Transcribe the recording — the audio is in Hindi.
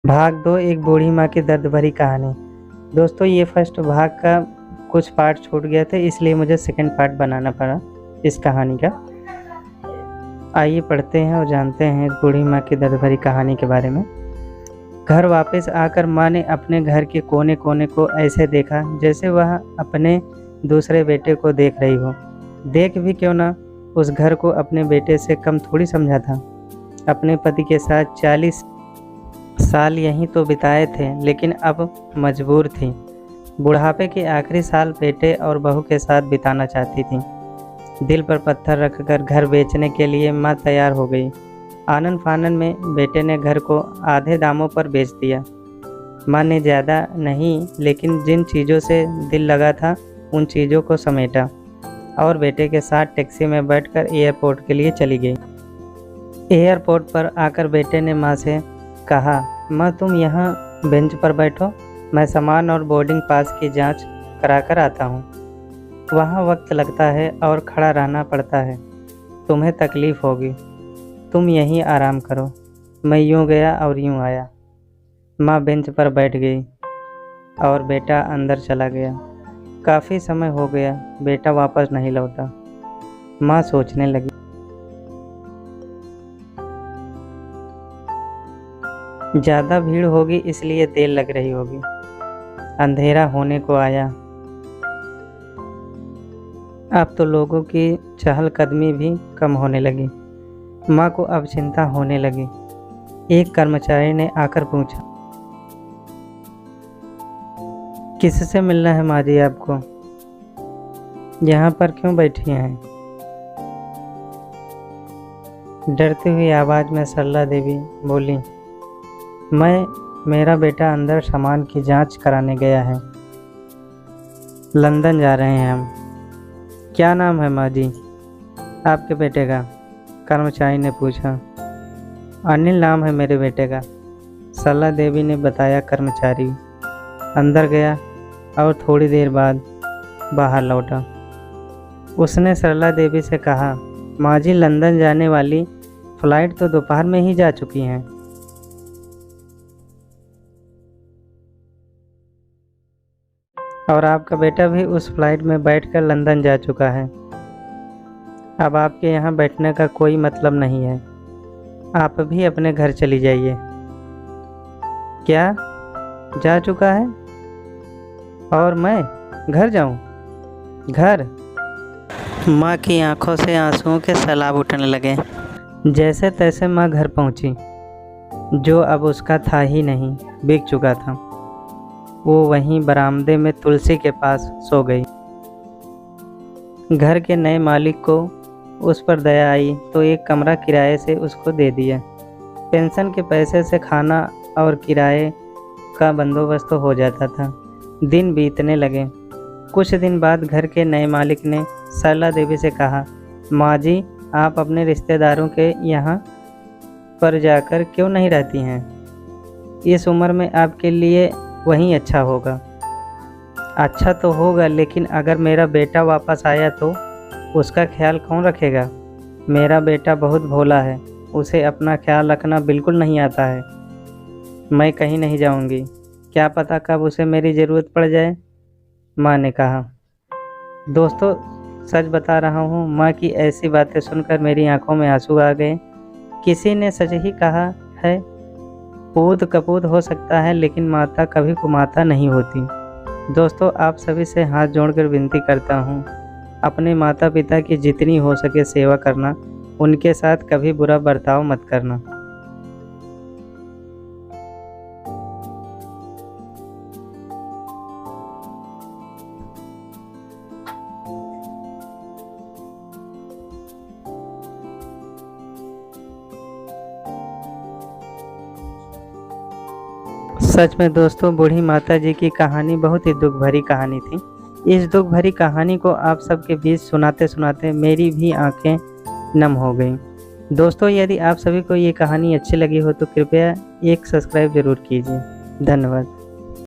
भाग दो एक बूढ़ी माँ की दर्द भरी कहानी। दोस्तों ये फर्स्ट भाग का कुछ पार्ट छूट गया था, इसलिए मुझे सेकंड पार्ट बनाना पड़ा इस कहानी का। आइए पढ़ते हैं और जानते हैं इस बूढ़ी माँ की दर्द भरी कहानी के बारे में। घर वापस आकर माँ ने अपने घर के कोने कोने को ऐसे देखा जैसे वह अपने दूसरे बेटे को देख रही हो। देख भी क्यों ना, उस घर को अपने बेटे से कम थोड़ी समझा था। अपने पति के साथ 40 साल यहीं तो बिताए थे, लेकिन अब मजबूर थी। बुढ़ापे के आखिरी साल बेटे और बहू के साथ बिताना चाहती थी। दिल पर पत्थर रखकर घर बेचने के लिए माँ तैयार हो गई। आनन फानन में बेटे ने घर को आधे दामों पर बेच दिया। माँ ने ज़्यादा नहीं, लेकिन जिन चीज़ों से दिल लगा था उन चीज़ों को समेटा और बेटे के साथ टैक्सी में बैठकर एयरपोर्ट के लिए चली गई। एयरपोर्ट पर आकर बेटे ने माँ से कहा, माँ तुम यहाँ बेंच पर बैठो, मैं सामान और बोर्डिंग पास की जांच कराकर आता हूँ। वहाँ वक्त लगता है और खड़ा रहना पड़ता है, तुम्हें तकलीफ़ होगी, तुम यहीं आराम करो। मैं यूँ गया और यूँ आया। माँ बेंच पर बैठ गई और बेटा अंदर चला गया। काफ़ी समय हो गया, बेटा वापस नहीं लौटा। माँ सोचने लगी, ज़्यादा भीड़ होगी इसलिए देर लग रही होगी। अंधेरा होने को आया। अब तो लोगों की चहलकदमी भी कम होने लगी। माँ को अब चिंता होने लगी। एक कर्मचारी ने आकर पूछा, किससे मिलना है माँ जी आपको? यहाँ पर क्यों बैठी हैं? डरती हुई आवाज़ में सरला देवी बोली, मेरा बेटा अंदर सामान की जांच कराने गया है। लंदन जा रहे हैं हम। क्या नाम है माँ जी आपके बेटे का? कर्मचारी ने पूछा। अनिल नाम है मेरे बेटे का, सरला देवी ने बताया। कर्मचारी अंदर गया और थोड़ी देर बाद बाहर लौटा। उसने सरला देवी से कहा, माँ जी लंदन जाने वाली फ़्लाइट तो दोपहर में ही जा चुकी हैं। और आपका बेटा भी उस फ्लाइट में बैठकर लंदन जा चुका है। अब आपके यहाँ बैठने का कोई मतलब नहीं है, आप भी अपने घर चली जाइए। क्या जा चुका है? और मैं घर जाऊँ? घर? माँ की आंखों से आंसुओं के सैलाब उठने लगे। जैसे तैसे माँ घर पहुँची, जो अब उसका था ही नहीं, बिक चुका था। वो वहीं बरामदे में तुलसी के पास सो गई। घर के नए मालिक को उस पर दया आई तो एक कमरा किराए से उसको दे दिया। पेंशन के पैसे से खाना और किराए का बंदोबस्त हो जाता था। दिन बीतने लगे। कुछ दिन बाद घर के नए मालिक ने सरला देवी से कहा, माँ जी आप अपने रिश्तेदारों के यहाँ पर जाकर क्यों नहीं रहती हैं? इस उम्र में आपके लिए वहीं अच्छा होगा। अच्छा तो होगा, लेकिन अगर मेरा बेटा वापस आया तो उसका ख्याल कौन रखेगा? मेरा बेटा बहुत भोला है, उसे अपना ख्याल रखना बिल्कुल नहीं आता है। मैं कहीं नहीं जाऊंगी, क्या पता कब उसे मेरी ज़रूरत पड़ जाए, माँ ने कहा। दोस्तों सच बता रहा हूँ, माँ की ऐसी बातें सुनकर मेरी आंखों में आंसू आ गए। किसी ने सच ही कहा है, पूत कपूत हो सकता है लेकिन माता कभी कुमाता नहीं होती। दोस्तों आप सभी से हाथ जोड़कर विनती करता हूँ, अपने माता पिता की जितनी हो सके सेवा करना, उनके साथ कभी बुरा बर्ताव मत करना। सच में दोस्तों बूढ़ी माता जी की कहानी बहुत ही दुख भरी कहानी थी। इस दुख भरी कहानी को आप सबके बीच सुनाते सुनाते मेरी भी आंखें नम हो गईं। दोस्तों यदि आप सभी को ये कहानी अच्छी लगी हो तो कृपया एक सब्सक्राइब ज़रूर कीजिए। धन्यवाद।